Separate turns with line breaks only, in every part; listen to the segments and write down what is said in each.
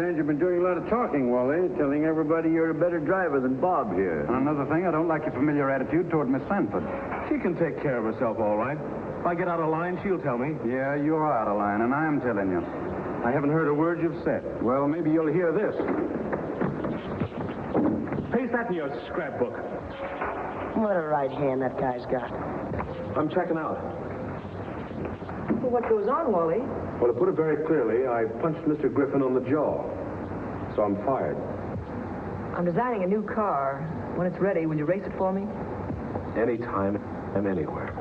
understand you've been doing a lot of talking, Wally, telling everybody you're a better driver than Bob here.
And another thing, I don't like your familiar attitude toward Miss Sanford.
She can take care of herself, all right. If I get out of line, she'll tell me.
Yeah, you're out of line, and I'm telling you.
I haven't heard a word you've said.
Well, maybe you'll hear this.
Paste that in your scrapbook.
What a right hand that guy's got.
I'm checking out.
Well, what goes on, Wally?
Well, to put it very clearly, I punched Mr. Griffin on the jaw. So I'm fired.
I'm designing a new car. When it's ready, will you race it for me?
Anytime and anywhere.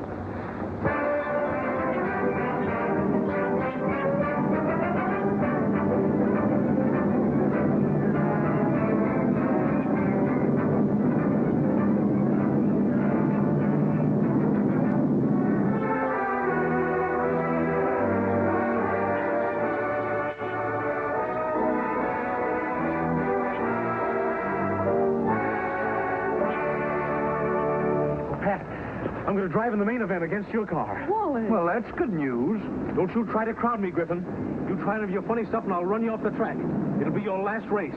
I'm going to drive in the main event against your car.
Wally!
Well, that's good news.
Don't you try to crowd me, Griffin. You try any of your funny stuff and I'll run you off the track. It'll be your last race.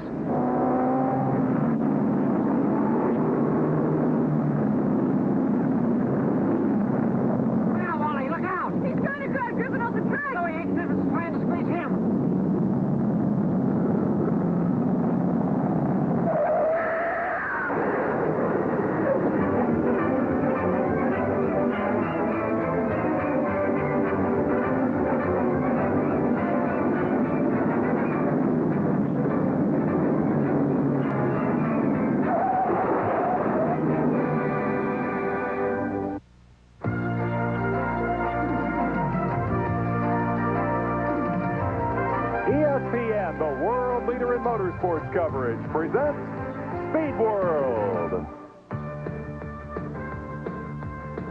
Now, Wally, look out! He's trying to drive Griffin off the track! No, he ain't. Griffin's trying to squeeze him.
ESPN, the world leader in motorsports coverage, presents Speed World.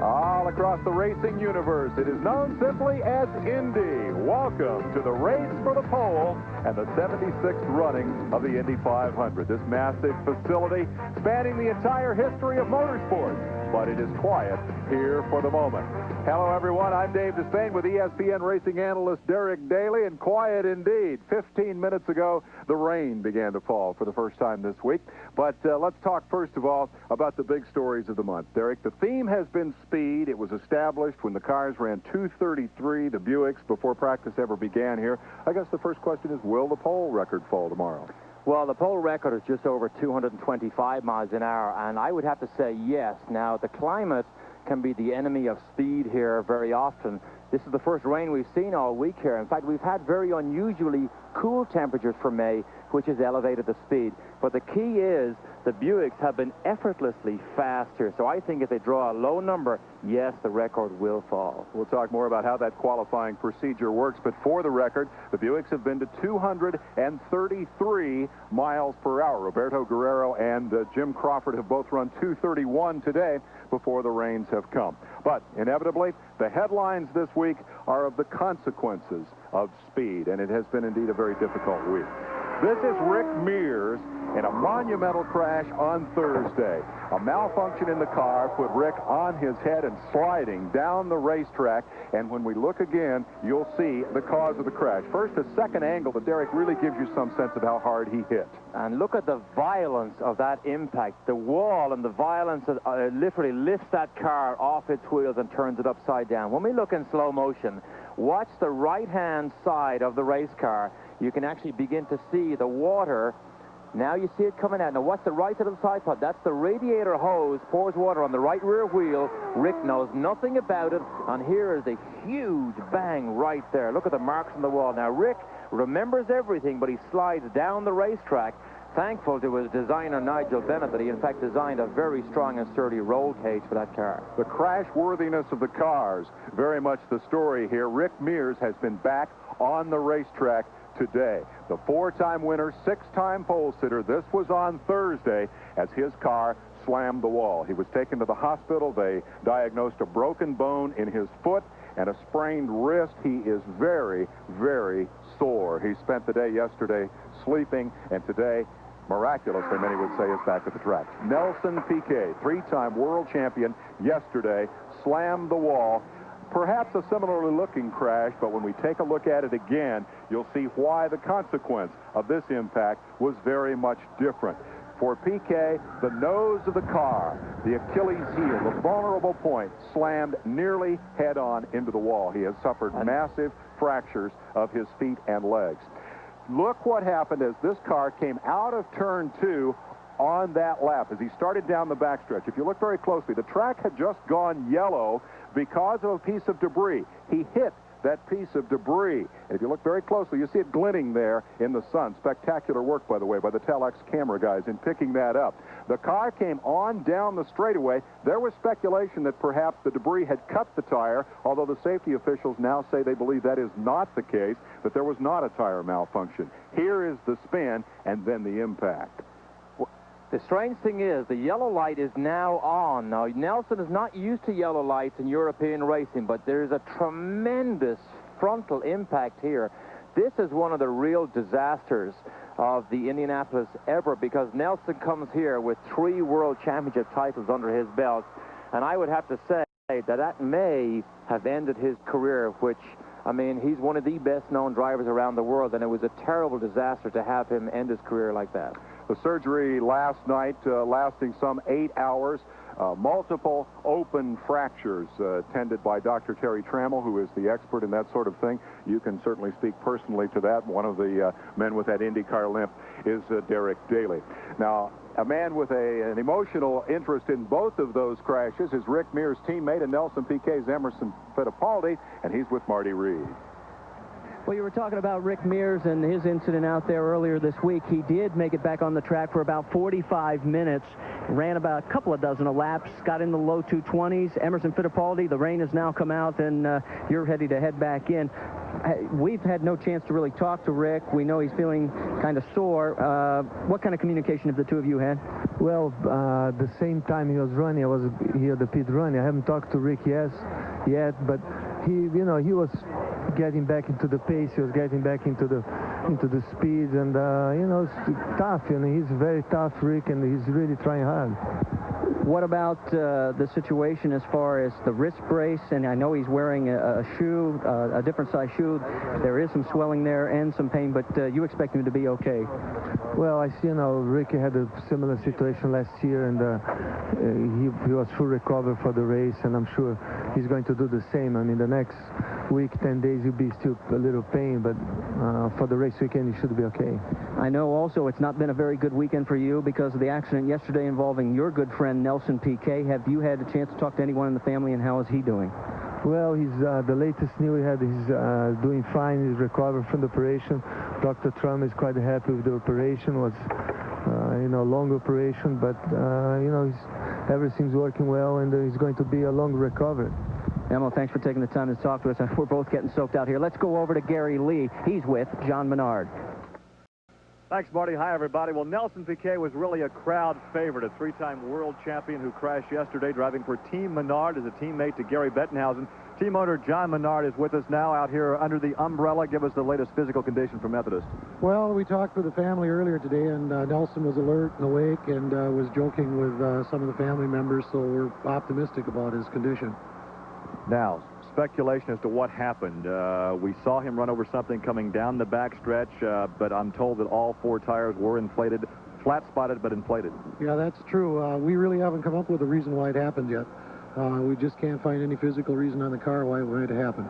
All across the racing universe, it is known simply as Indy. Welcome to the race for the pole and the 76th running of the Indy 500. This massive facility spanning the entire history of motorsports, but it is quiet here for the moment. Hello, everyone. I'm Dave Despain with ESPN racing analyst Derek Daly, and quiet indeed. 15 minutes ago, the rain began to fall for the first time this week. But let's talk, first of all, about the big stories of the month. Derek, the theme has been speed. It was established when the cars ran 2:33, the Buicks, before practice ever began here. I guess the first question is, will the pole record fall tomorrow?
Well, the pole record is just over 225 miles an hour, and I would have to say yes. Now, the climate can be the enemy of speed here very often. This is the first rain we've seen all week here. In fact, we've had very unusually cool temperatures for May, which has elevated the speed. But the key is the Buicks have been effortlessly fast here. So I think if they draw a low number, yes, the record will fall.
We'll talk more about how that qualifying procedure works. But for the record, the Buicks have been to 233 miles per hour. Roberto Guerrero and Jim Crawford have both run 231 today before the rains have come. But inevitably, the headlines this week are of the consequences of speed, and it has been indeed a very difficult week. This is Rick Mears in a monumental crash on Thursday. A malfunction in the car put Rick on his head and sliding down the racetrack, and when we look again, you'll see the cause of the crash. First, a second angle that Derek really gives you some sense of how hard he hit.
And look at the violence of that impact. The wall and the violence literally lifts that car off its wheels and turns it upside down. When we look in slow motion, watch the right-hand side of the race car. You can actually begin to see the water. Now you see it coming out. Now watch the right side of the side pod. That's the radiator hose, pours water on the right rear wheel. Rick knows nothing about it, and here is a huge bang right there. Look at the marks on the wall. Now Rick remembers everything, but he slides down the racetrack. Thankful to his designer, Nigel Bennett, that he in fact designed a very strong and sturdy roll cage for that car.
The crash worthiness of the cars, very much the story here. Rick Mears has been back on the racetrack today. The four-time winner, six-time pole sitter. This was on Thursday as his car slammed the wall. He was taken to the hospital. They diagnosed a broken bone in his foot and a sprained wrist. He is very, very sore. He spent the day yesterday sleeping, and today, miraculously, many would say, is back at the track. Nelson Piquet, three-time world champion, yesterday slammed the wall. perhaps a similarly looking crash, but when we take a look at it again, you'll see why the consequence of this impact was very much different. For Piquet, the nose of the car, the Achilles heel, the vulnerable point, slammed nearly head-on into the wall. He has suffered massive fractures of his feet and legs. Look what happened as this car came out of turn 2 on that lap as he started down the backstretch. If you look very closely, the track had just gone yellow because of a piece of debris. He hit that piece of debris. And if you look very closely, you see it glinting there in the sun. Spectacular work, by the way, by the Telex camera guys in picking that up. The car came on down the straightaway. There was speculation that perhaps the debris had cut the tire, although the safety officials now say they believe that is not the case, that there was not a tire malfunction. Here is the spin and then the impact.
The strange thing is, the yellow light is now on. Now, Nelson is not used to yellow lights in European racing, but there is a tremendous frontal impact here. This is one of the real disasters of the Indianapolis ever, because Nelson comes here with 3 World Championship titles under his belt, and I would have to say that that may have ended his career, which, I mean, he's one of the best-known drivers around the world, and it was a terrible disaster to have him end his career like that.
The surgery last night lasting some 8 hours. Multiple open fractures tended by Dr. Terry Trammell, who is the expert in that sort of thing. You can certainly speak personally to that. One of the men with that IndyCar limp is Derek Daly. Now, a man with an emotional interest in both of those crashes is Rick Mears' teammate and Nelson Piquet's Emerson Fittipaldi, and he's with Marty Reed.
Well, you were talking about Rick Mears and his incident out there earlier this week. He did make it back on the track for about 45 minutes, ran about a couple of dozen of laps, got in the low 220s. Emerson Fittipaldi, the rain has now come out, and you're ready to head back in. We've had no chance to really talk to Rick. We know he's feeling kind of sore. What kind of communication have the two of you had?
Well, the same time he was running, I was here at the pit running. I haven't talked to Rick yet, but he was getting back into the pace. He was getting back into the speed, and it's tough. He's very tough, Rick, and he's really trying hard.
What about the situation as far as the wrist brace? And I know he's wearing a shoe, a different size shoe. There is some swelling there and some pain, but you expect him to be okay?
Well, I see, Rick had a similar situation last year, and he was full recovery for the race, and I'm sure he's going to do the same. I mean, the next week, 10 days, he'll be still a little pain, but for the race weekend, he should be okay.
I know also it's not been a very good weekend for you because of the accident yesterday involving your good friend Nelson Piquet. Have you had a chance to talk to anyone in the family, and how is he doing?
Well, he's the latest news we had. He's doing fine. He's recovered from the operation. Dr. Trump is quite happy with the operation. It was long operation, but everything's working well, and he's going to be a long recovery.
Emil, thanks for taking the time to talk to us. We're both getting soaked out here. Let's go over to Gary Lee. He's with John Menard.
Thanks, Marty. Hi, everybody. Well, Nelson Piquet was really a crowd favorite, a 3-time world champion who crashed yesterday driving for Team Menard as a teammate to Gary Bettenhausen. Team owner John Menard is with us now out here under the umbrella. Give us the latest physical condition for Methodist.
Well, we talked with the family earlier today, and Nelson was alert and awake and was joking with some of the family members, so we're optimistic about his condition.
Now, speculation as to what happened. We saw him run over something coming down the backstretch, but I'm told that all 4 tires were inflated, flat-spotted but inflated.
Yeah, that's true. We really haven't come up with a reason why it happened yet. We just can't find any physical reason on the car why it happened.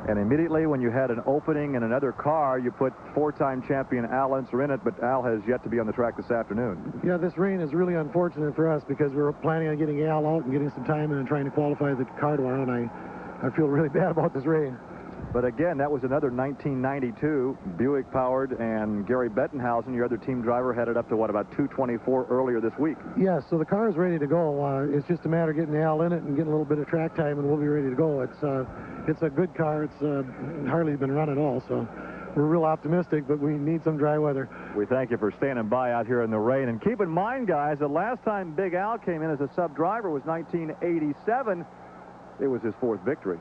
And immediately when you had an opening in another car, you put 4-time champion Al Unser in it, but Al has yet to be on the track this afternoon.
Yeah, this rain is really unfortunate for us because we were planning on getting Al out and getting some time in and trying to qualify the car tomorrow, and I feel really bad about this rain.
But again, that was another 1992 Buick-powered, and Gary Bettenhausen, your other team driver, had it up to, what, about 224 earlier this week?
Yeah, so the car is ready to go. It's just a matter of getting Al in it and getting a little bit of track time, and we'll be ready to go. It's a good car. It's hardly been run at all, so we're real optimistic, but we need some dry weather.
We thank you for standing by out here in the rain. And keep in mind, guys, the last time Big Al came in as a sub-driver was 1987. It was his 4th victory.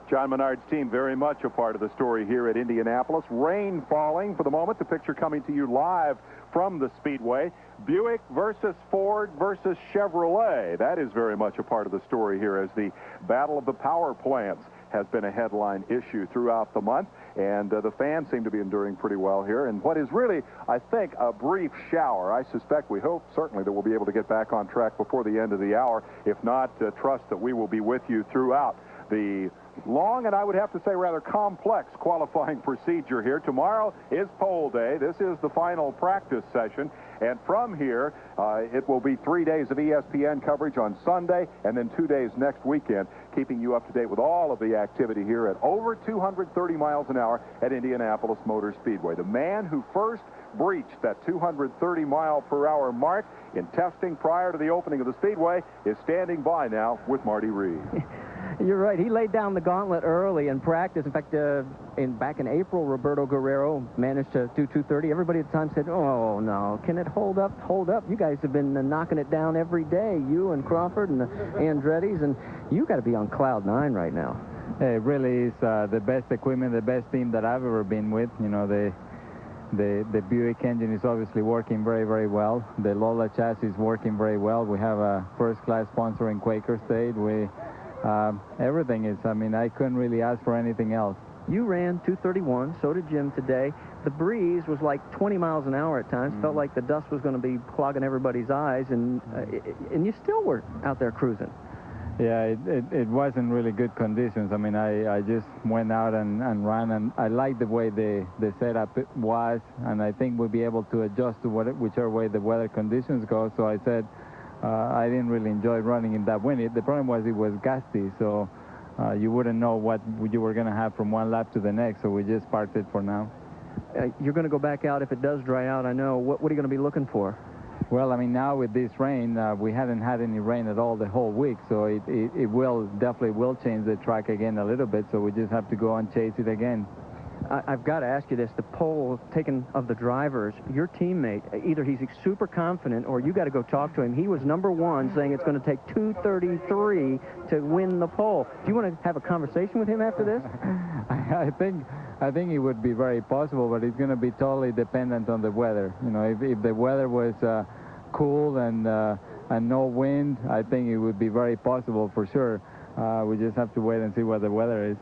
John Menard's team very much a part of the story here at Indianapolis. Rain falling for the moment. The picture coming to you live from the Speedway. Buick versus Ford versus Chevrolet. That is very much a part of the story here, as the battle of the power plants has been a headline issue throughout the month, and the fans seem to be enduring pretty well here. And what is really, I think, a brief shower. I suspect, we hope certainly, that we'll be able to get back on track before the end of the hour. If not, trust that we will be with you throughout the long and I would have to say rather complex qualifying procedure here. Tomorrow is pole day. This is the final practice session. And from here, it will be 3 days of ESPN coverage on Sunday and then 2 days next weekend, keeping you up to date with all of the activity here at over 230 miles an hour at Indianapolis Motor Speedway. The man who first breached that 230 mile per hour mark in testing prior to the opening of the Speedway is standing by now with Marty Reed.
You're right. He laid down the gauntlet early in practice. In fact, back in April, Roberto Guerrero managed to do 230. Everybody at the time said, oh, no, can it hold up? Hold up. You guys have been knocking it down every day, you and Crawford and the Andretti's, and you got to be on cloud 9 right now.
It really is the best equipment, the best team that I've ever been with. You know, the Buick engine is obviously working very, very well. The Lola chassis is working very well. We have a first-class sponsor in Quaker State. Everything is, I mean, I couldn't really ask for anything else.
You ran 231, so did Jim today. The breeze was like 20 miles an hour at times. Felt like the dust was going to be clogging everybody's eyes, and you still were out there cruising.
Yeah, it wasn't really good conditions. I mean, I just went out and ran, and I liked the way the setup was, and I think we'll be able to adjust to whichever way the weather conditions go. So I said, I didn't really enjoy running in that wind. The problem was it was gusty, so you wouldn't know what you were going to have from one lap to the next, so we just parked it for now.
You're going to go back out if it does dry out, I know. What are you going to be looking for?
Well, I mean, now with this rain, we haven't had any rain at all the whole week, so it definitely will change the track again a little bit, so we just have to go and chase it again.
I've got to ask you this. The pole taken of the drivers, your teammate, either he's super confident or you got to go talk to him. He was #1 saying it's going to take 2:33 to win the pole. Do you want to have a conversation with him after this?
I think it would be very possible, but it's going to be totally dependent on the weather. You know, if the weather was cool and no wind, I think it would be very possible for sure. We just have to wait and see what the weather is.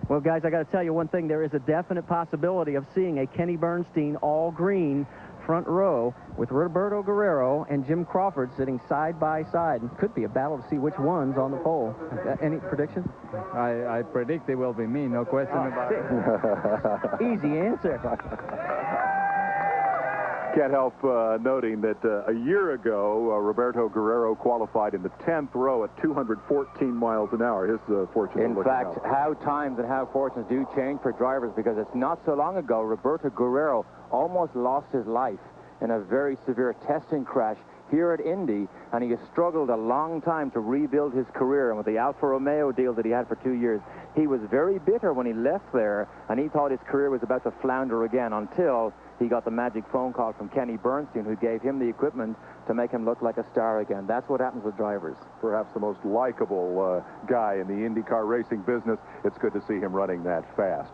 Well, guys, I got to tell you one thing. There is a definite possibility of seeing a Kenny Bernstein all-green front row with Roberto Guerrero and Jim Crawford sitting side by side. And could be a battle to see which one's on the pole. Any predictions?
I predict it will be me, no question about it.
Easy answer.
Can't help noting that a year ago, Roberto Guerrero qualified in the 10th row at 214 miles an hour. His fortune.
In fact, how times and how fortunes do change for drivers, because it's not so long ago Roberto Guerrero almost lost his life in a very severe testing crash here at Indy, and he has struggled a long time to rebuild his career. And with the Alfa Romeo deal that he had for 2 years, he was very bitter when he left there, and he thought his career was about to flounder again until he got the magic phone call from Kenny Bernstein, who gave him the equipment to make him look like a star again. That's what happens with drivers.
Perhaps the most likable guy in the IndyCar racing business. It's good to see him running that fast.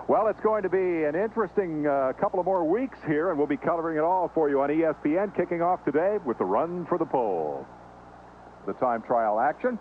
Well, it's going to be an interesting couple of more weeks here, and we'll be covering it all for you on ESPN, kicking off today with the run for the pole. The time trial action.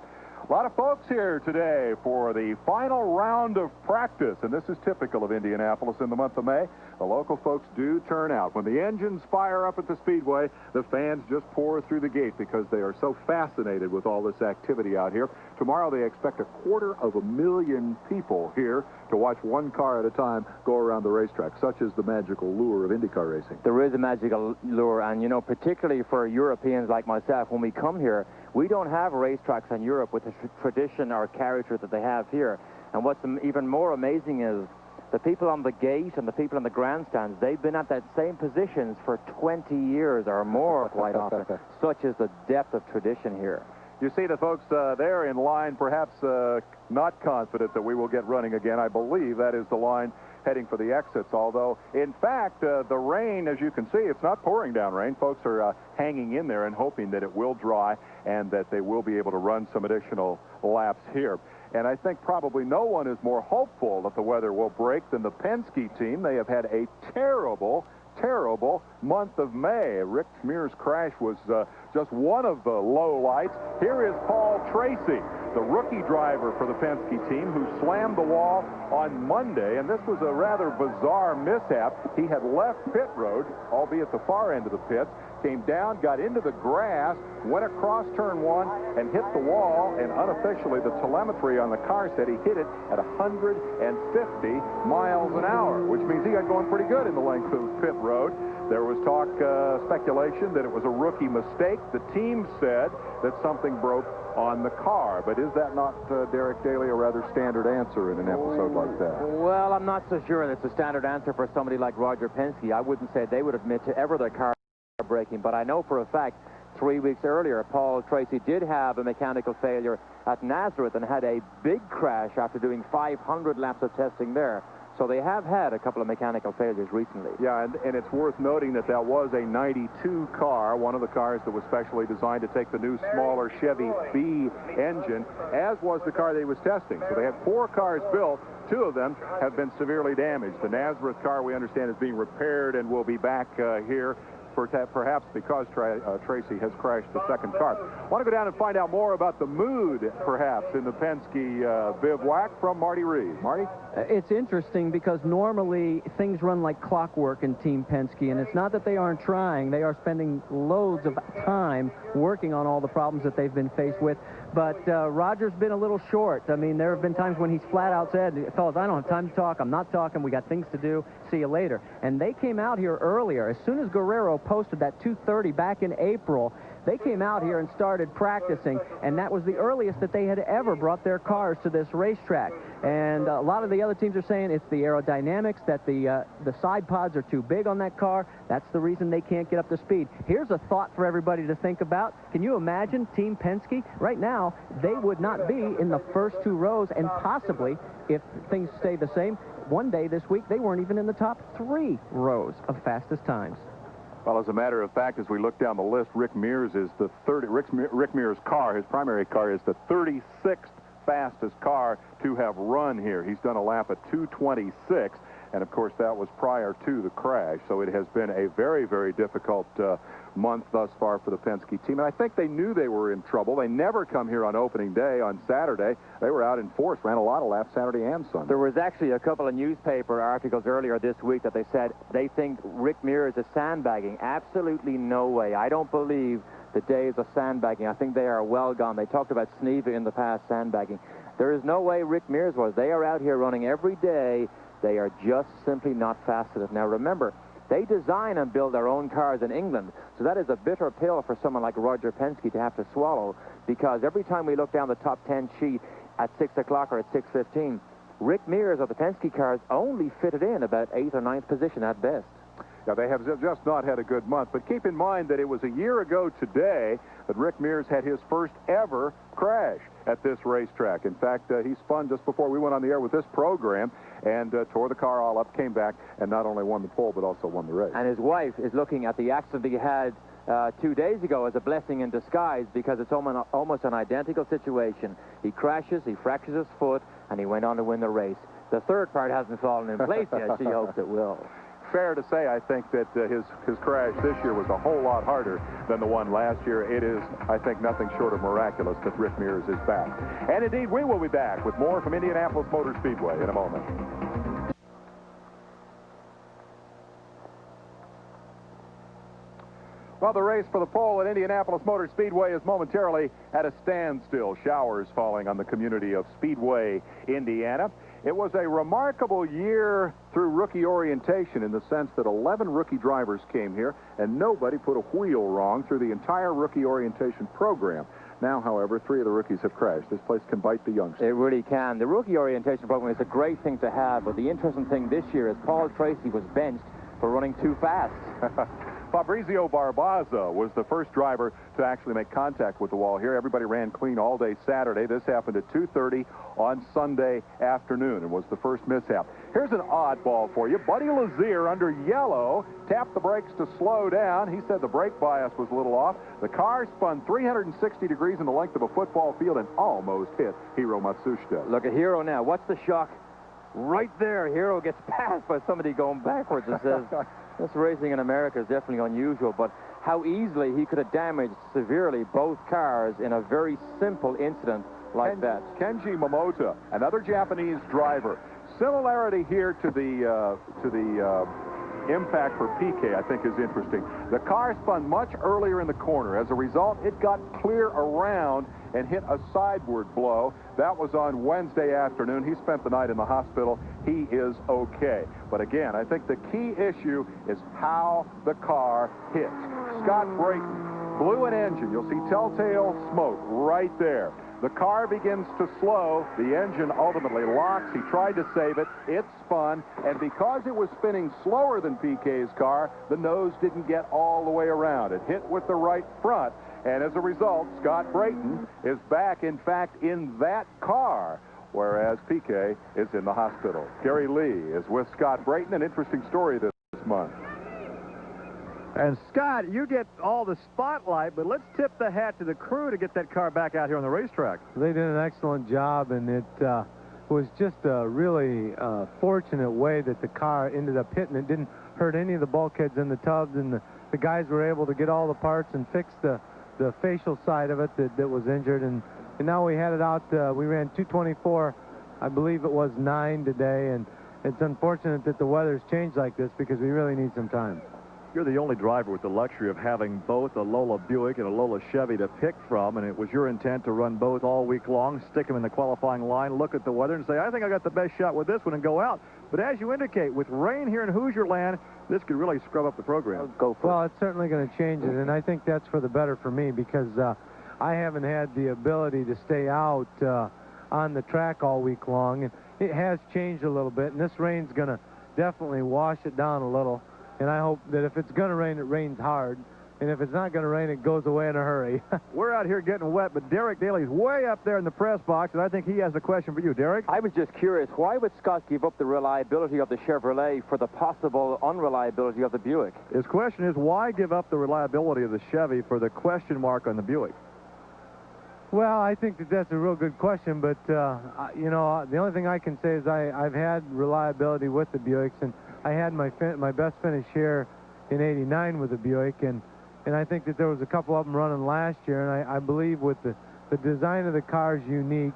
A lot of folks here today for the final round of practice, and this is typical of Indianapolis in the month of May. The local folks do turn out. When the engines fire up at the Speedway, the fans just pour through the gate because they are so fascinated with all this activity out here. Tomorrow they expect 250,000 people here to watch one car at a time go around the racetrack. Such is the magical lure of IndyCar racing.
There is a magical lure, and, you know, particularly for Europeans like myself, when we come here, we don't have racetracks in Europe with the tradition or character that they have here. And what's even more amazing is the people on the gate and the people in the grandstands, they've been at that same positions for 20 years or more quite often. Such is the depth of tradition here.
You see the folks there in line, perhaps not confident that we will get running again. I believe that is the line heading for the exits, although, in fact, the rain, as you can see, it's not pouring down rain. Folks are hanging in there and hoping that it will dry and that they will be able to run some additional laps here. And I think probably no one is more hopeful that the weather will break than the Penske team. They have had a terrible month of May. Rick Mears' crash was just one of the lowlights. Here is Paul Tracy, the rookie driver for the Penske team, who slammed the wall on Monday, and this was a rather bizarre mishap. He had left pit road, albeit the far end of the pits, came down, got into the grass, went across turn one, and hit the wall, and unofficially the telemetry on the car said he hit it at 150 miles an hour, which means he got going pretty good in the length of pit road. There was talk, speculation that it was a rookie mistake. The team said that something broke on the car. But is that not, Derek Daly, a rather standard answer in an episode like that?
Well, I'm not so sure that's a standard answer for somebody like Roger Penske. I wouldn't say they would admit to ever their car breaking, but I know for a fact 3 weeks earlier, Paul Tracy did have a mechanical failure at Nazareth and had a big crash after doing 500 laps of testing there. So they have had a couple of mechanical failures recently.
Yeah, and it's worth noting that that was a 92 car, one of the cars that was specially designed to take the new smaller Chevy B engine, as was the car they was testing. So they had 4 cars built. 2 of them have been severely damaged. The Nazareth car, we understand, is being repaired and will be back here, perhaps because Tracy has crashed the second car. I want to go down and find out more about the mood, perhaps, in the Penske bivouac from Marty Reed. Marty?
It's interesting because normally things run like clockwork in Team Penske, and it's not that they aren't trying. They are spending loads of time working on all the problems that they've been faced with. But Roger's been a little short. I mean, there have been times when he's flat out said, fellas, I don't have time to talk. I'm not talking. We got things to do. See you later. And they came out here earlier. As soon as Guerrero posted that 2:30 back in April, they came out here and started practicing, and that was the earliest that they had ever brought their cars to this racetrack. And a lot of the other teams are saying it's the aerodynamics, that the side pods are too big on that car. That's the reason they can't get up to speed. Here's a thought for everybody to think about. Can you imagine Team Penske? Right now, they would not be in the first 2 rows, and possibly, if things stay the same, one day this week, they weren't even in the top 3 rows of fastest times.
Well, as a matter of fact, as we look down the list, Rick Mears is the Rick Mears' car, his primary car, is the 36th fastest car to have run here. He's done a lap at 2:26, and of course that was prior to the crash. So it has been a very, very difficult month thus far for the Penske team. And I think they knew they were in trouble. They never come here on opening day on Saturday. They were out in force, ran a lot of laps Saturday and Sunday.
There was actually a couple of newspaper articles earlier this week that they said they think Rick Mears is sandbagging. Absolutely no way. I don't believe the days of sandbagging. I think they are well gone. They talked about Sneva in the past, sandbagging. There is no way Rick Mears was. They are out here running every day. They are just simply not fast enough. Now, remember, they design and build their own cars in England, so that is a bitter pill for someone like Roger Penske to have to swallow, because every time we look down the top 10 sheet at 6 o'clock or at 6:15, Rick Mears of the Penske cars only fitted in about 8th or 9th position at best.
Yeah, they have just not had a good month. But keep in mind that it was a year ago today that Rick Mears had his first ever crash at this racetrack. In fact, he spun just before we went on the air with this program and tore the car all up, came back, and not only won the pole, but also won the race.
And his wife is looking at the accident he had 2 days ago as a blessing in disguise, because it's almost an identical situation. He crashes, he fractures his foot, and he went on to win the race. The third part hasn't fallen in place yet. She hopes it will.
Fair to say, I think that his crash this year was a whole lot harder than the one last year. It is, I think, nothing short of miraculous that Rick Mears is back. And indeed, we will be back with more from Indianapolis Motor Speedway in a moment. Well, the race for the pole at Indianapolis Motor Speedway is momentarily at a standstill. Showers falling on the community of Speedway, Indiana. It was a remarkable year through rookie orientation in the sense that 11 rookie drivers came here and nobody put a wheel wrong through the entire rookie orientation program. Now, however, 3 of the rookies have crashed. This place can bite the youngsters.
It really can. The rookie orientation program is a great thing to have, but the interesting thing this year is Paul Tracy was benched for running too fast.
Fabrizio Barbaza was the first driver to actually make contact with the wall here. Everybody ran clean all day Saturday. This happened at 2:30 on Sunday afternoon and was the first mishap. Here's an oddball for you. Buddy Lazier under yellow tapped the brakes to slow down. He said the brake bias was a little off. The car spun 360 degrees in the length of a football field and almost hit Hiro Matsushita.
Look at Hiro now. What's the shock? Right there, Hiro gets passed by somebody going backwards and says, this racing in America is definitely unusual, but how easily he could have damaged severely both cars in a very simple incident like that.
Kenji Momota, another Japanese driver. Similarity here to the impact for PK, I think, is interesting. The car spun much earlier in the corner. As a result, it got clear around and hit a sideward blow. That was on Wednesday afternoon. He spent the night in the hospital. He is okay. But again, I think the key issue is how the car hit. Scott Brayton blew an engine. You'll see telltale smoke right there. The car begins to slow. The engine ultimately locks. He tried to save it. It spun, and because it was spinning slower than PK's car, the nose didn't get all the way around. It hit with the right front, and as a result, Scott Brayton is back, in fact, in that car, whereas PK is in the hospital. Gary Lee is with Scott Brayton. An interesting story this month.
And Scott, you get all the spotlight, but let's tip the hat to the crew to get that car back out here on the racetrack.
They did an excellent job, and it was just a really fortunate way that the car ended up hitting. It didn't hurt any of the bulkheads in the tubs, and the guys were able to get all the parts and fix the facial side of it that was injured. And now we had it out. We ran 224, I believe it was 9 today, and it's unfortunate that the weather's changed like this because we really need some time.
You're the only driver with the luxury of having both a Lola Buick and a Lola Chevy to pick from, and it was your intent to run both all week long, stick them in the qualifying line, look at the weather, and say, I think I got the best shot with this one, and go out. But as you indicate, with rain here in Hoosier Land, this could really scrub up the program.
Well, it's certainly going to change it, and I think that's for the better for me because I haven't had the ability to stay out on the track all week long, and it has changed a little bit, and this rain's going to definitely wash it down a little. And I hope that if it's going to rain, it rains hard. And if it's not going to rain, it goes away in a hurry.
We're out here getting wet, but Derek Daly's way up there in the press box, and I think he has a question for you, Derek.
I was just curious, why would Scott give up the reliability of the Chevrolet for the possible unreliability of the Buick?
His question is, why give up the reliability of the Chevy for the question mark on the Buick?
Well, I think that's a real good question, but, you know, the only thing I can say is I've had reliability with the Buicks, and I had my best finish here in '89 with the Buick, and I think that there was a couple of them running last year, and I believe with the design of the car is unique,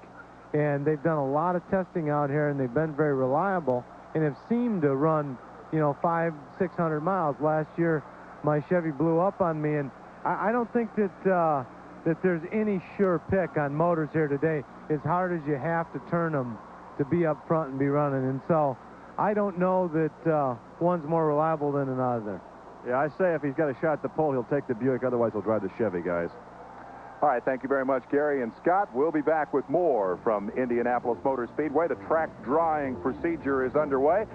and they've done a lot of testing out here, and they've been very reliable, and have seemed to run, you know, 500-600 miles. Last year, my Chevy blew up on me, and I don't think that there's any sure pick on motors here today, as hard as you have to turn them to be up front and be running, and so I don't know that one's more reliable than another.
Yeah, I say if he's got a shot at the pole, he'll take the Buick. Otherwise, he'll drive the Chevy, guys.
All right, thank you very much, Gary and Scott. We'll be back with more from Indianapolis Motor Speedway. The track drying procedure is underway.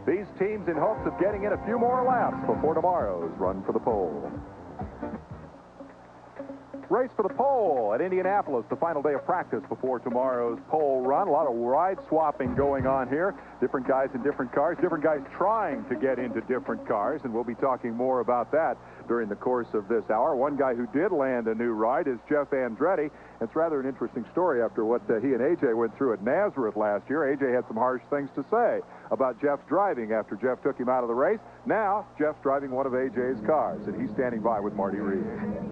These teams in hopes of getting in a few more laps before tomorrow's Run for the Pole. Race for the pole at Indianapolis, the final day of practice before tomorrow's pole run. A lot of ride swapping going on here. Different guys in different cars, different guys trying to get into different cars, and we'll be talking more about that during the course of this hour. One guy who did land a new ride is Jeff Andretti. It's rather an interesting story after what he and A.J. went through at Nazareth last year. A.J. had some harsh things to say about Jeff's driving after Jeff took him out of the race. Now, Jeff's driving one of A.J.'s cars, and he's standing by with Marty Reed.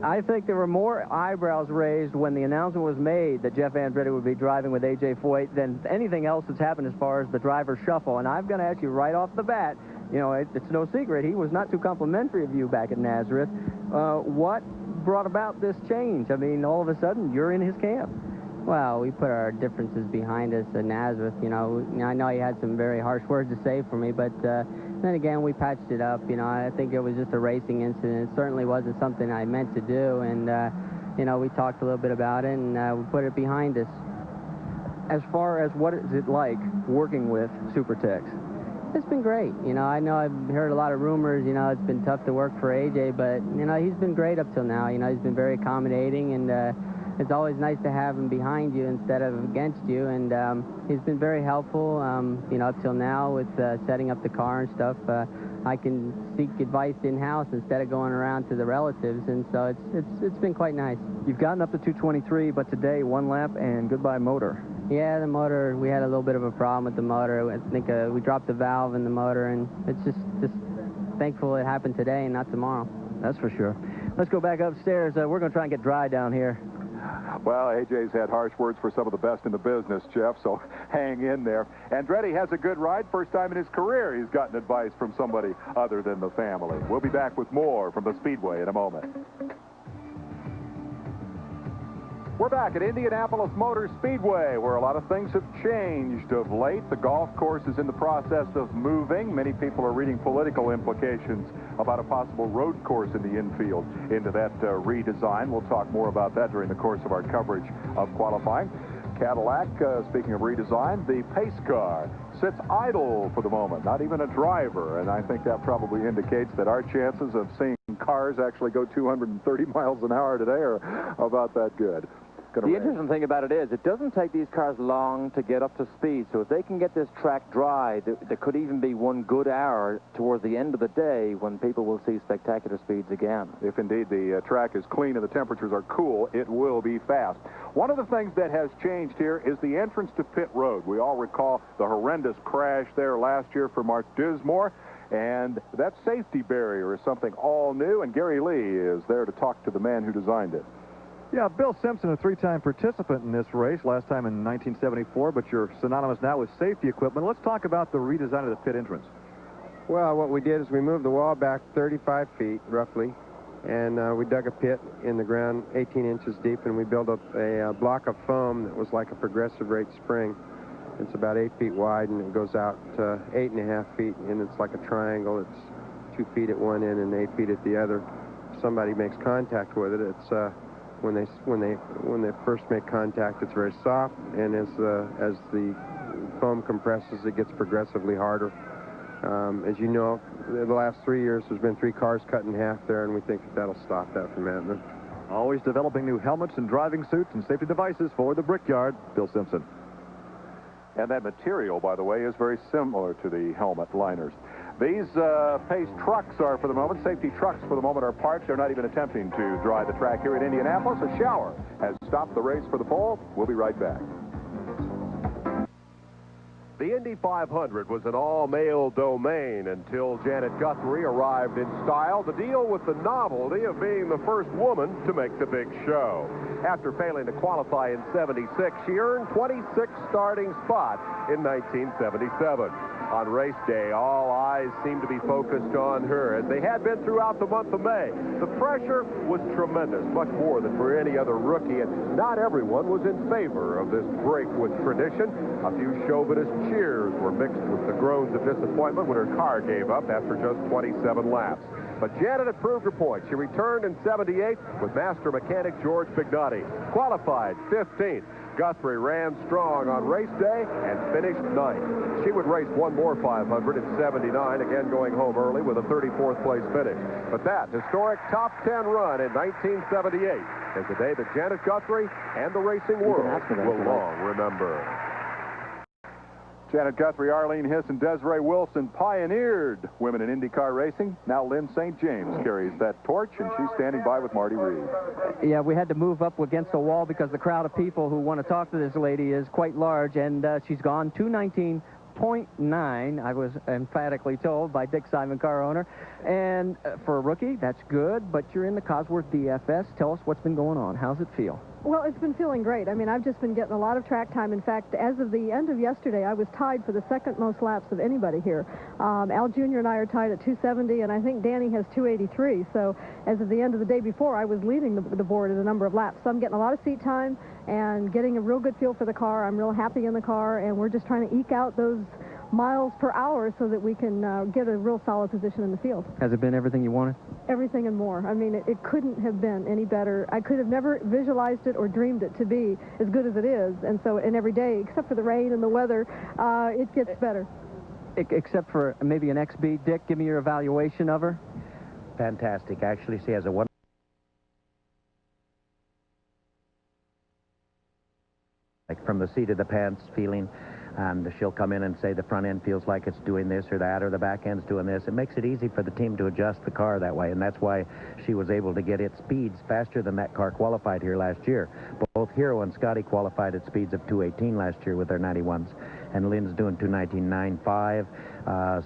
I think there were more eyebrows raised when the announcement was made that Jeff Andretti would be driving with A.J. Foyt than anything else that's happened as far as the driver shuffle. And I'm going to ask you right off the bat, you know, it's no secret, he was not too complimentary of you back at Nazareth. What brought about this change? I mean, all of a sudden, you're in his camp.
Well, we put our differences behind us at Nazareth. You know, I know he had some very harsh words to say for me, but then again, we patched it up. You know, I think it was just a racing incident. It certainly wasn't something I meant to do, and, you know, we talked a little bit about it, and we put it behind us.
As far as what is it like working with Supertex?
It's been great. You know, I know I've heard a lot of rumors. You know, it's been tough to work for AJ, but, you know, he's been great up till now. You know, he's been very accommodating, and it's always nice to have him behind you instead of against you, and he's been very helpful, you know, up till now with setting up the car and stuff. I can seek advice in-house instead of going around to the relatives, and so it's been quite nice.
You've gotten up to 223, but today, 1 lap and goodbye motor.
Yeah, the motor, we had a little bit of a problem with the motor. I think we dropped the valve in the motor, and it's just thankful it happened today and not tomorrow.
That's for sure. Let's go back upstairs. We're going to try and get dry down here.
Well, AJ's had harsh words for some of the best in the business, Jeff, so hang in there. Andretti has a good ride. First time in his career he's gotten advice from somebody other than the family. We'll be back with more from the Speedway in a moment. We're back at Indianapolis Motor Speedway, where a lot of things have changed of late. The golf course is in the process of moving. Many people are reading political implications about a possible road course in the infield into that redesign. We'll talk more about that during the course of our coverage of qualifying. Cadillac, speaking of redesign, the pace car sits idle for the moment, not even a driver, and I think that probably indicates that our chances of seeing cars actually go 230 miles an hour today are about that good.
The interesting thing about it is it doesn't take these cars long to get up to speed, so if they can get this track dry, there could even be 1 good hour towards the end of the day when people will see spectacular speeds again.
If indeed the track is clean and the temperatures are cool, it will be fast. One of the things that has changed here is the entrance to pit road. We all recall the horrendous crash there last year for Mark Dismore, and that safety barrier is something all new, and Gary Lee is there to talk to the man who designed it.
Yeah, Bill Simpson, a 3-time participant in this race, last time in 1974, but you're synonymous now with safety equipment. Let's talk about the redesign of the pit entrance.
Well, what we did is we moved the wall back 35 feet, roughly, and we dug a pit in the ground 18 inches deep, and we built up a block of foam that was like a progressive rate spring. It's about 8 feet wide, and it goes out 8.5 feet, and it's like a triangle. It's 2 feet at one end and 8 feet at the other. If somebody makes contact with it, it's when they first make contact, it's very soft, and as the foam compresses, it gets progressively harder. As you know, the last 3 years, there's been 3 cars cut in half there, and we think that'll stop that from happening.
Always developing new helmets and driving suits and safety devices for the Brickyard. Bill Simpson.
And that material, by the way, is very similar to the helmet liners. These pace trucks are, for the moment, safety trucks for the moment are parked. They're not even attempting to dry the track here in Indianapolis. A shower has stopped the race for the pole. We'll be right back. The Indy 500 was an all-male domain until Janet Guthrie arrived in style to deal with the novelty of being the first woman to make the big show. After failing to qualify in '76, she earned 26th starting spot in 1977. On race day, all eyes seemed to be focused on her, as they had been throughout the month of May. The pressure was tremendous, much more than for any other rookie, and not everyone was in favor of this break with tradition. A few chauvinist cheers were mixed with the groans of disappointment when her car gave up after just 27 laps. But Janet had proved her point. She returned in '78 with master mechanic George Bignotti. Qualified 15th. Guthrie ran strong on race day and finished 9th. She would race one more 500 in '79, again going home early with a 34th place finish. But that historic top 10 run in 1978 is the day that Janet Guthrie and the racing world will long remember. Janet Guthrie, Arlene Hiss, and Desiree Wilson pioneered women in IndyCar racing. Now Lynn St. James carries that torch, and she's standing by with Marty Reed.
Yeah, we had to move up against the wall because the crowd of people who want to talk to this lady is quite large, and she's gone 219.9, I was emphatically told by Dick Simon, car owner. And for a rookie, that's good, but you're in the Cosworth DFS. Tell us what's been going on. How's it feel?
Well, it's been feeling great. I mean, I've just been getting a lot of track time. In fact, as of the end of yesterday, I was tied for the second most laps of anybody here. Al Jr. and I are tied at 270, and I think Danny has 283. So as of the end of the day before, I was leading the board at a number of laps. So I'm getting a lot of seat time and getting a real good feel for the car. I'm real happy in the car, and we're just trying to eke out those miles per hour so that we can get a real solid position in the field.
Has it been everything you wanted?
Everything and more. I mean, it couldn't have been any better. I could have never visualized it or dreamed it to be as good as it is. And so, and every day, except for the rain and the weather, it gets better.
except for maybe an XB. Dick, give me your evaluation of her.
Fantastic. Actually, she has a one. Like from the seat of the pants feeling, and she'll come in and say the front end feels like it's doing this or that, or the back end's doing this. It makes it easy for the team to adjust the car that way, and that's why she was able to get its speeds faster than that car qualified here last year. Both Hero and Scotty qualified at speeds of 218 last year with their 91s, and Lynn's doing 219.95,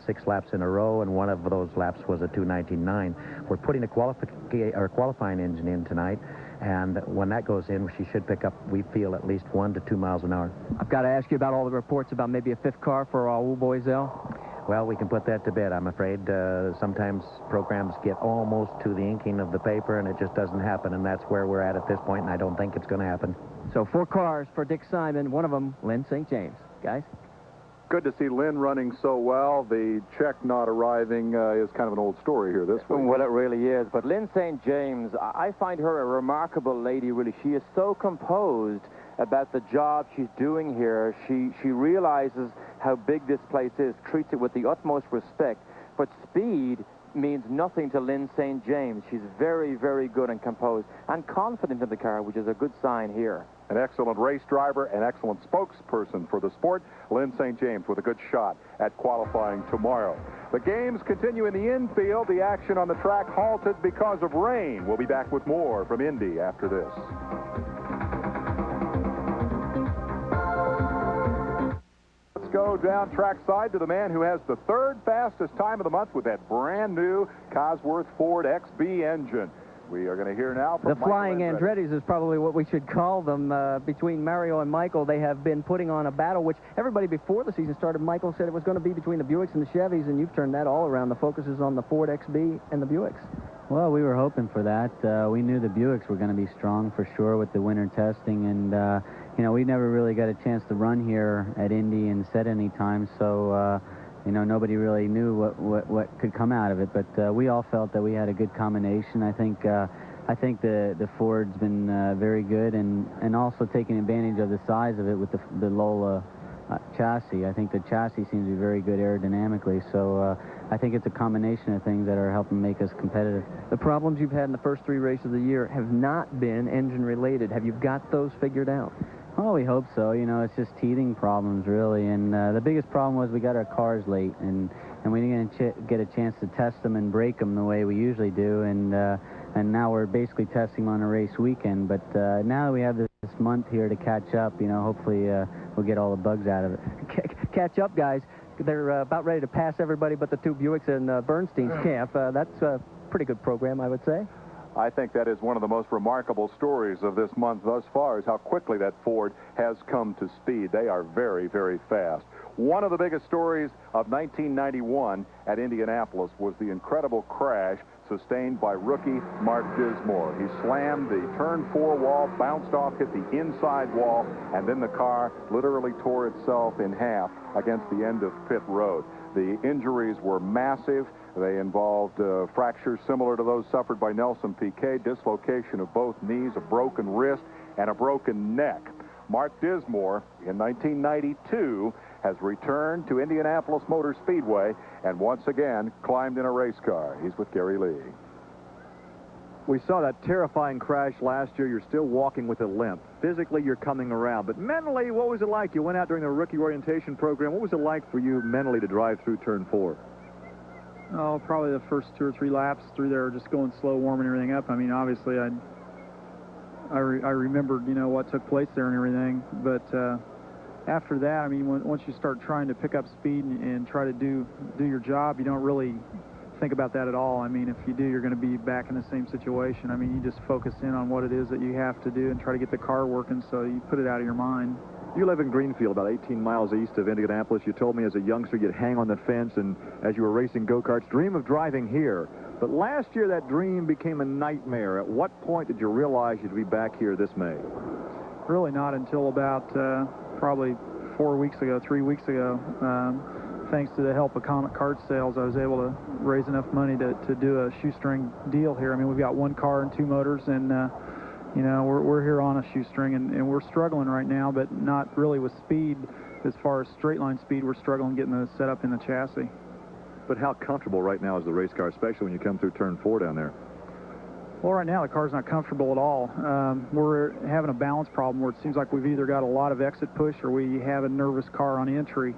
6 laps in a row, and one of those laps was a 219.9. We're putting a qualifying engine in tonight, and when that goes in, she should pick up, we feel, at least 1 to 2 miles an hour.
I've got to ask you about all the reports about maybe a 5th car for Raul Boisel.
Well, we can put that to bed, I'm afraid. Sometimes programs get almost to the inking of the paper, and it just doesn't happen, and that's where we're at this point, and I don't think it's going to happen.
So 4 cars for Dick Simon, one of them, Lynn St. James. Guys?
Good to see Lynn running so well. The check not arriving is kind of an old story here this week.
Well, it really is. But Lynn St. James, I find her a remarkable lady, really. She is so composed about the job she's doing here. She realizes how big this place is, treats it with the utmost respect. But speed means nothing to Lynn St. James. She's very, very good and composed and confident in the car, which is a good sign here.
An excellent race driver, an excellent spokesperson for the sport, Lynn St. James with a good shot at qualifying tomorrow. The games continue in the infield. The action on the track halted because of rain. We'll be back with more from Indy after this. Let's go down trackside to the man who has the 3rd fastest time of the month with that brand new Cosworth Ford XB engine. We are going to hear now from
the Flying Andretti's is probably what we should call them. Between Mario and Michael, they have been putting on a battle, which everybody before the season started, Michael said it was going to be between the Buicks and the Chevys, and you've turned that all around. The focus is on the Ford XB and the Buicks.
Well, we were hoping for that. We knew the Buicks were going to be strong for sure with the winter testing, and, you know, we never really got a chance to run here at Indy and set any time, so... you know, nobody really knew what could come out of it, but we all felt that we had a good combination. I think the Ford's been very good, and also taking advantage of the size of it with the Lola chassis. I think the chassis seems to be very good aerodynamically, so I think it's a combination of things that are helping make us competitive.
The problems you've had in the first 3 races of the year have not been engine-related. Have you got those figured out?
Oh, we hope so. You know, it's just teething problems, really. And the biggest problem was we got our cars late, and we didn't get a chance to test them and break them the way we usually do. And now we're basically testing on a race weekend. But now that we have this month here to catch up, you know, hopefully we'll get all the bugs out of it.
Catch up, guys. They're about ready to pass everybody but the 2 Buicks in Bernstein's camp. That's a pretty good program, I would say.
I think that is one of the most remarkable stories of this month thus far, is how quickly that Ford has come to speed. They are very, very fast. One of the biggest stories of 1991 at Indianapolis was the incredible crash sustained by rookie Mark Dismore. He slammed the turn 4 wall, bounced off, hit the inside wall, and then the car literally tore itself in half against the end of pit road. The injuries were massive. They involved fractures similar to those suffered by Nelson Piquet, dislocation of both knees, a broken wrist, and a broken neck. Mark Dismore, in 1992, has returned to Indianapolis Motor Speedway and once again climbed in a race car. He's with Gary Lee.
We saw that terrifying crash last year. You're still walking with a limp. Physically, you're coming around. But mentally, what was it like? You went out during the rookie orientation program. What was it like for you mentally to drive through turn 4?
Oh, probably the first 2 or 3 laps through there, just going slow, warming everything up. I mean, obviously, I remembered, you know, what took place there and everything. But after that, I mean, once you start trying to pick up speed and try to do your job, you don't really think about that at all. I mean, if you do, you're going to be back in the same situation. I mean, you just focus in on what it is that you have to do and try to get the car working, so you put it out of your mind.
You live in Greenfield, about 18 miles east of Indianapolis. You told me as a youngster you'd hang on the fence, and as you were racing go-karts, dream of driving here. But last year, that dream became a nightmare. At what point did you realize you'd be back here this May?
Really not until about probably 3 weeks ago. Thanks to the help of Comet Kart Sales, I was able to raise enough money to do a shoestring deal here. I mean, we've got 1 car and 2 motors, and you know, we're here on a shoestring, and we're struggling right now, but not really with speed. as far as straight line speed, we're struggling getting the setup in the chassis.
But how comfortable right now is the race car, especially when you come through turn 4 down there?
Well, right now the car's not comfortable at all. We're having a balance problem where it seems like we've either got a lot of exit push or we have a nervous car on entry.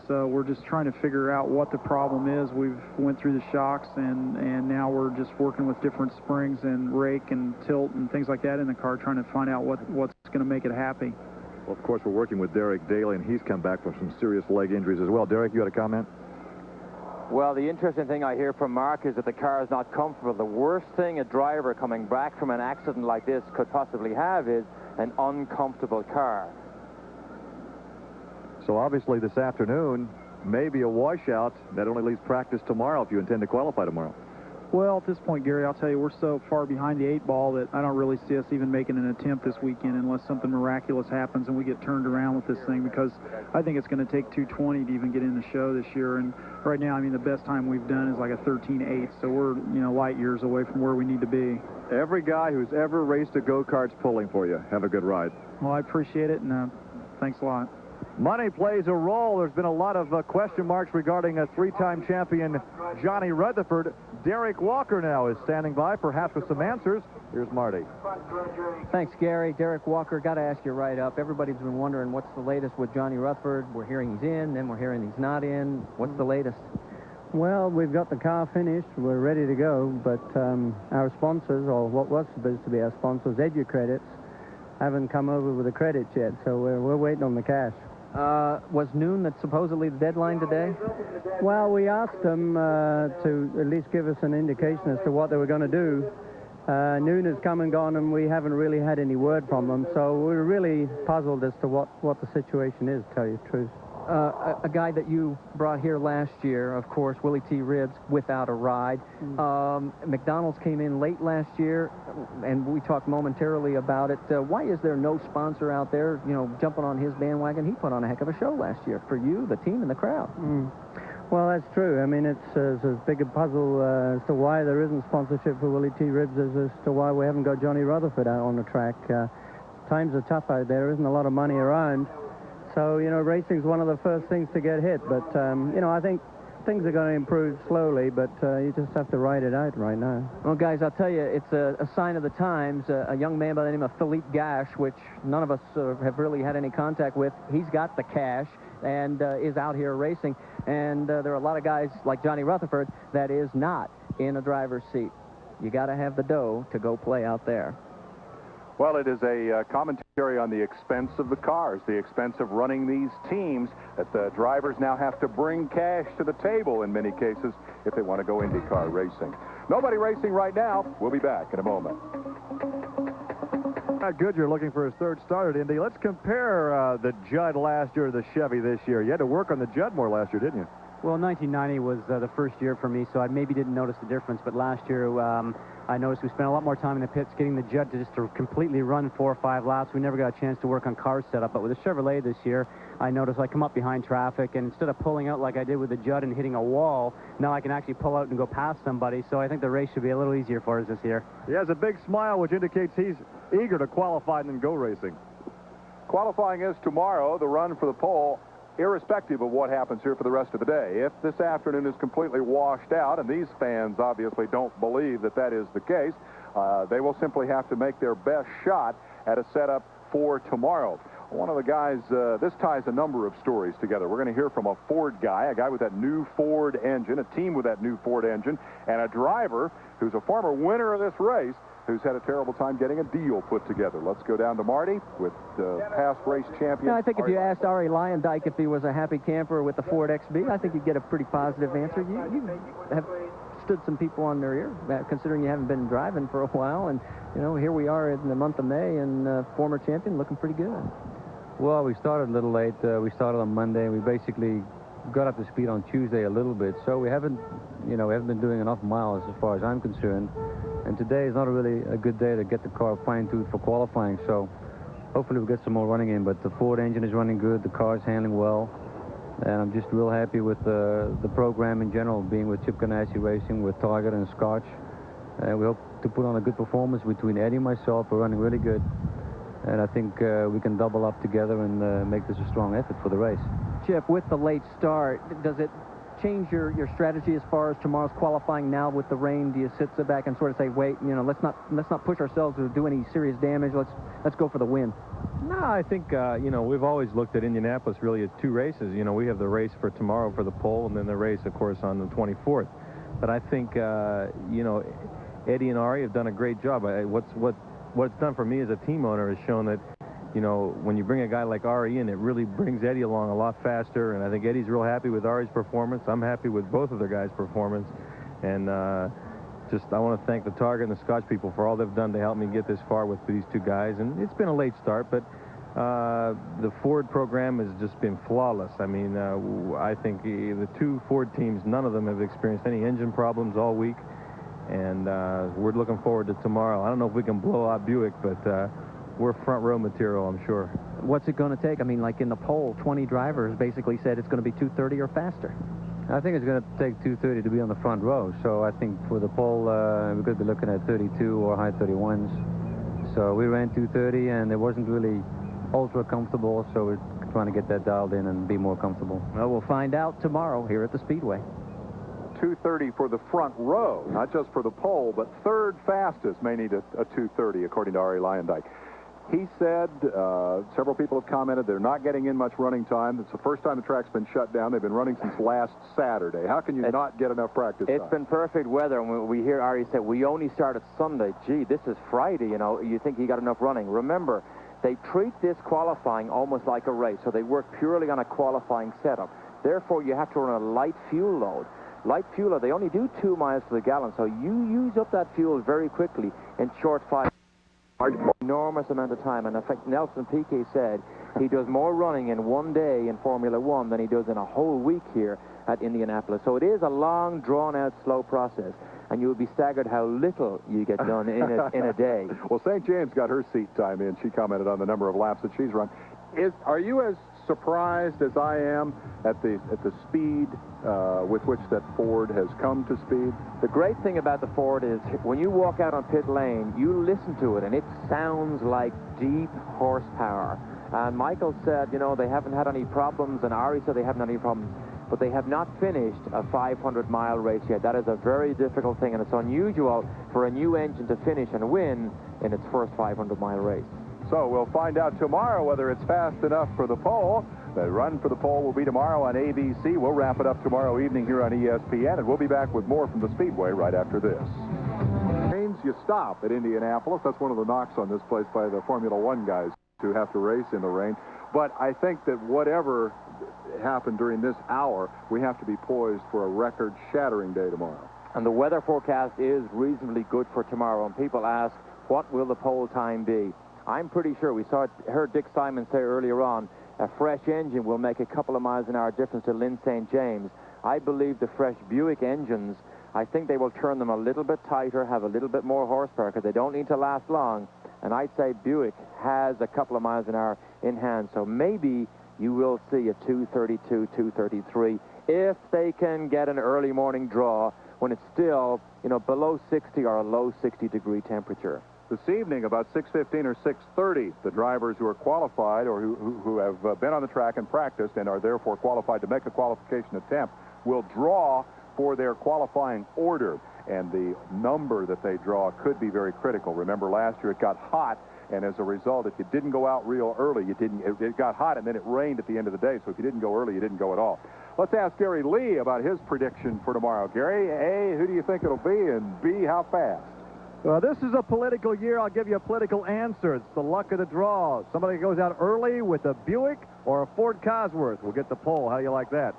So we're just trying to figure out what the problem is. We've went through the shocks, and now we're just working with different springs and rake and tilt and things like that in the car, trying to find out what's going to make it happy.
Well, of course, we're working with Derek Daly, and he's come back from some serious leg injuries as well. Derek, you had a comment?
Well, the interesting thing I hear from Mark is that the car is not comfortable. The worst thing a driver coming back from an accident like this could possibly have is an uncomfortable car.
So obviously this afternoon may be a washout. That only leaves practice tomorrow if you intend to qualify tomorrow.
Well, at this point, Gary, I'll tell you, we're so far behind the 8-ball that I don't really see us even making an attempt this weekend unless something miraculous happens and we get turned around with this thing, because I think it's going to take 2:20 to even get in the show this year. And right now, I mean, the best time we've done is like a 13:8, so we're, you know, light years away from where we need to be.
Every guy who's ever raced a go-kart's pulling for you. Have a good ride.
Well, I appreciate it, and thanks a lot.
Money plays a role. There's been a lot of question marks regarding a 3-time champion Johnny Rutherford. Derek Walker now is standing by, perhaps with some answers. Here's Marty.
Thanks, Gary. Derek Walker, got to ask you right up. Everybody's been wondering what's the latest with Johnny Rutherford. We're hearing he's in, then we're hearing he's not in. What's the latest?
Well, we've got the car finished. We're ready to go, but our sponsors, or what was supposed to be our sponsors, EduCredits, haven't come over with the credits yet, so we're waiting on the cash.
Was noon that's supposedly the deadline today?
Well, we asked them to at least give us an indication as to what they were going to do. Noon has come and gone, and we haven't really had any word from them, so we're really puzzled as to what the situation is, to tell you the truth.
A guy that you brought here last year, of course, Willie T. Ribbs, without a ride. McDonald's came in late last year, and we talked momentarily about it. Why is there no sponsor out there, you know, jumping on his bandwagon? He put on a heck of a show last year for you, the team, and the crowd.
Well, that's true. I mean, it's as big a puzzle as to why there isn't sponsorship for Willie T. Ribbs as to why we haven't got Johnny Rutherford out on the track. Times are tough out there. There isn't a lot of money around. So, you know, racing's one of the first things to get hit. But, you know, I think things are going to improve slowly, but you just have to ride it out right now.
Well, guys, I'll tell you, it's a sign of the times. A young man by the name of Philippe Gash, which none of us have really had any contact with, he's got the cash and is out here racing. And there are a lot of guys like Johnny Rutherford that is not in a driver's seat. You got to have the dough to go play out there.
Well, it is a commentary on the expense of the cars, the expense of running these teams, that the drivers now have to bring cash to the table in many cases if they want to go IndyCar racing. Nobody racing right now. We'll be back in a moment.
Goodyear looking for his third start at Indy. Let's compare the Judd last year to the Chevy this year. You had to work on the Judd more last year, didn't you?
Well, 1990 was the first year for me, so I maybe didn't notice the difference. But last year, I noticed we spent a lot more time in the pits getting the Judd to completely run 4 or 5 laps. We never got a chance to work on car setup. But with the Chevrolet this year, I noticed I come up behind traffic, and instead of pulling out like I did with the Judd and hitting a wall, now I can actually pull out and go past somebody. So I think the race should be a little easier for us this year.
He has a big smile, which indicates he's eager to qualify and then go racing.
Qualifying is tomorrow, the run for the pole, irrespective of what happens here for the rest of the day. If this afternoon is completely washed out, and these fans obviously don't believe that that is the case, they will simply have to make their best shot at a setup for tomorrow. One of the guys, this ties a number of stories together. We're going to hear from a Ford guy, a guy with that new Ford engine, a team with that new Ford engine, and a driver who's a former winner of this race, who's had a terrible time getting a deal put together. Let's go down to Marty with past race champion.
Yeah, I think if you asked Ari Lyondike if he was a happy camper with the Ford XB, I think you'd get a pretty positive answer. You have stood some people on their ear, considering you haven't been driving for a while, and, you know, here we are in the month of May, and former champion looking pretty good.
Well, we started a little late. We started on Monday, and we basically got up to speed on Tuesday a little bit, so we haven't been doing enough miles as far as I'm concerned. And today is not really a good day to get the car fine-tuned for qualifying, so hopefully we'll get some more running in. But the Ford engine is running good, the car is handling well, and I'm just real happy with the program in general, being with Chip Ganassi Racing, with Target and Scotch. We hope to put on a good performance between Eddie and myself. We're running really good. And I think we can double up together and make this a strong effort for the race.
Chip, with the late start, does it change your strategy as far as tomorrow's qualifying now with the rain? Do you sit back and sort of say, wait, you know, let's not push ourselves or do any serious damage. Let's go for the win.
No, I think, you know, we've always looked at Indianapolis really as two races. You know, we have the race for tomorrow for the pole and then the race, of course, on the 24th. But I think, you know, Eddie and Ari have done a great job. What it's done for me as a team owner has shown that, you know, when you bring a guy like Ari in, it really brings Eddie along a lot faster. And I think Eddie's real happy with Ari's performance. I'm happy with both of their guys' performance. And I want to thank the Target and the Scotch people for all they've done to help me get this far with these two guys. And it's been a late start, but the Ford program has just been flawless. I mean, I think the two Ford teams, none of them have experienced any engine problems all week. And we're looking forward to tomorrow. I don't know if we can blow out Buick, but we're front row material, I'm sure.
What's it going to take? I mean, like in the poll, 20 drivers basically said it's going to be 2:30 or faster.
I think it's going to take 2:30 to be on the front row. So I think for the pole, we could be looking at 32 or high 31s. So we ran 2:30, and it wasn't really ultra comfortable. So we're trying to get that dialed in and be more comfortable.
Well, we'll find out tomorrow here at the Speedway.
2:30 for the front row, not just for the pole, but third fastest may need a 2:30, according to Ari Luyendyk. He said, several people have commented, they're not getting in much running time. It's the first time the track's been shut down. They've been running since last Saturday. How can you not get enough practice time?
It's been perfect weather, and we hear Ari say, we only started Sunday. Gee, this is Friday, you know. You think he got enough running. Remember, they treat this qualifying almost like a race, so they work purely on a qualifying setup. Therefore, you have to run a light fuel load. Light fuel load, they only do 2 miles to the gallon, so you use up that fuel very quickly in short 5. Enormous amount of time, and in fact, Nelson Piquet said he does more running in one day in Formula One than he does in a whole week here at Indianapolis. So it is a long, drawn-out, slow process, and you'll be staggered how little you get done in a day.
Well, St. James got her seat time in. She commented on the number of laps that she's run. Are you as surprised as I am at the speed with which that Ford has come to speed?
The great thing about the Ford is when you walk out on pit lane, you listen to it, and it sounds like deep horsepower. And Michael said, you know, they haven't had any problems, and Ari said they haven't had any problems, but they have not finished a 500-mile race yet. That is a very difficult thing, and it's unusual for a new engine to finish and win in its first 500-mile race.
So we'll find out tomorrow whether it's fast enough for the pole. The run for the pole will be tomorrow on ABC. We'll wrap it up tomorrow evening here on ESPN, and we'll be back with more from the Speedway right after this. Means you stop at Indianapolis. That's one of the knocks on this place by the Formula One guys who have to race in the rain. But I think that whatever happened during this hour, we have to be poised for a record-shattering day tomorrow.
And the weather forecast is reasonably good for tomorrow, and people ask, what will the pole time be? I'm pretty sure, heard Dick Simon say earlier on, a fresh engine will make a couple of miles an hour difference to Lynn St. James. I believe the fresh Buick engines, I think they will turn them a little bit tighter, have a little bit more horsepower, because they don't need to last long. And I'd say Buick has a couple of miles an hour in hand, so maybe you will see a 232, 233 if they can get an early morning draw when it's still, you know, below 60 or a low 60-degree temperature.
This evening, about 6:15 or 6:30, the drivers who are qualified or who have been on the track and practiced and are therefore qualified to make a qualification attempt will draw for their qualifying order. And the number that they draw could be very critical. Remember, last year it got hot, and as a result, if you didn't go out real early, it got hot, and then it rained at the end of the day. So if you didn't go early, you didn't go at all. Let's ask Gary Lee about his prediction for tomorrow. Gary, A, who do you think it'll be, and B, how fast?
Well, this is a political year. I'll give you a political answer. It's the luck of the draw. Somebody goes out early with a Buick or a Ford Cosworth will get the pole. How do you like that?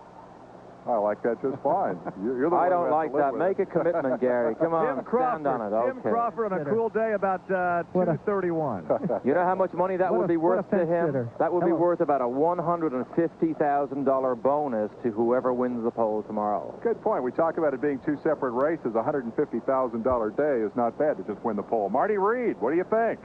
I like that just fine. You're the one
I don't
who has
like
to live
that.
with
Make
it.
a commitment, Gary. Come on,
Tim Crawford.
stand on it. Okay.
Tim Crawford on a cool day about 2:31.
You know how much money that would be worth to him? That would be worth about a $150,000 bonus to whoever wins the pole tomorrow.
Good point. We talk about it being two separate races. A $150,000 day is not bad to just win the pole. Marty Reed, what do you think?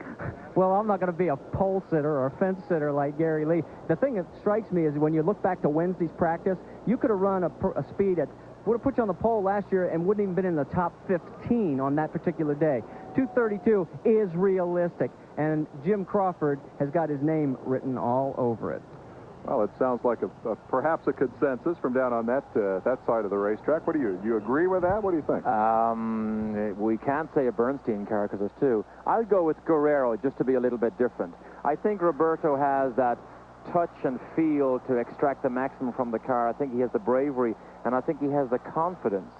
Well, I'm not going to be a pole sitter or a fence sitter like Gary Lee. The thing that strikes me is when you look back to Wednesday's practice, you could have run a speed at would have put you on the pole last year and wouldn't even been in the top 15 on that particular day. 2:32 is realistic, and Jim Crawford has got his name written all over it.
Well, it sounds like perhaps a consensus from down on that side of the racetrack. What do you agree with that? What do you think?
We can't say a Bernstein car because there's two. I'll go with Guerrero just to be a little bit different. I think Roberto has that touch and feel to extract the maximum from the car. I think he has the bravery, and I think he has the confidence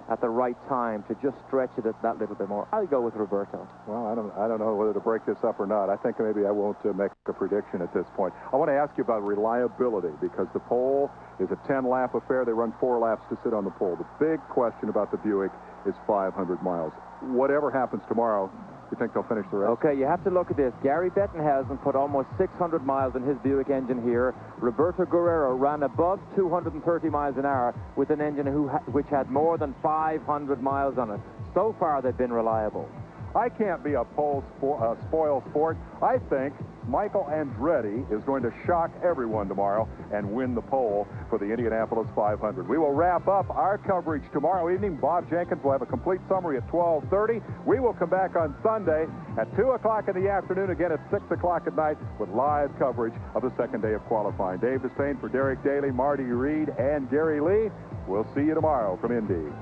at the right time to just stretch it that little bit more. I'll go with Roberto.
Well, I don't know whether to break this up or not. I think maybe I won't make a prediction at this point. I want to ask you about reliability, because the pole is a 10-lap affair. They run 4 laps to sit on the pole. The big question about the Buick is 500 miles. Whatever happens tomorrow, you think they'll finish the race?
Okay, you have to look at this. Gary Bettenhausen put almost 600 miles in his Buick engine here. Roberto Guerrero ran above 230 miles an hour with an engine which had more than 500 miles on it. So far, they've been reliable.
I can't be a pole spoil sport. I think Michael Andretti is going to shock everyone tomorrow and win the pole for the Indianapolis 500. We will wrap up our coverage tomorrow evening. Bob Jenkins will have a complete summary at 12:30. We will come back on Sunday at 2 o'clock in the afternoon, again at 6 o'clock at night, with live coverage of the second day of qualifying. Dave Despain for Derek Daly, Marty Reed, and Gary Lee. We'll see you tomorrow from Indy.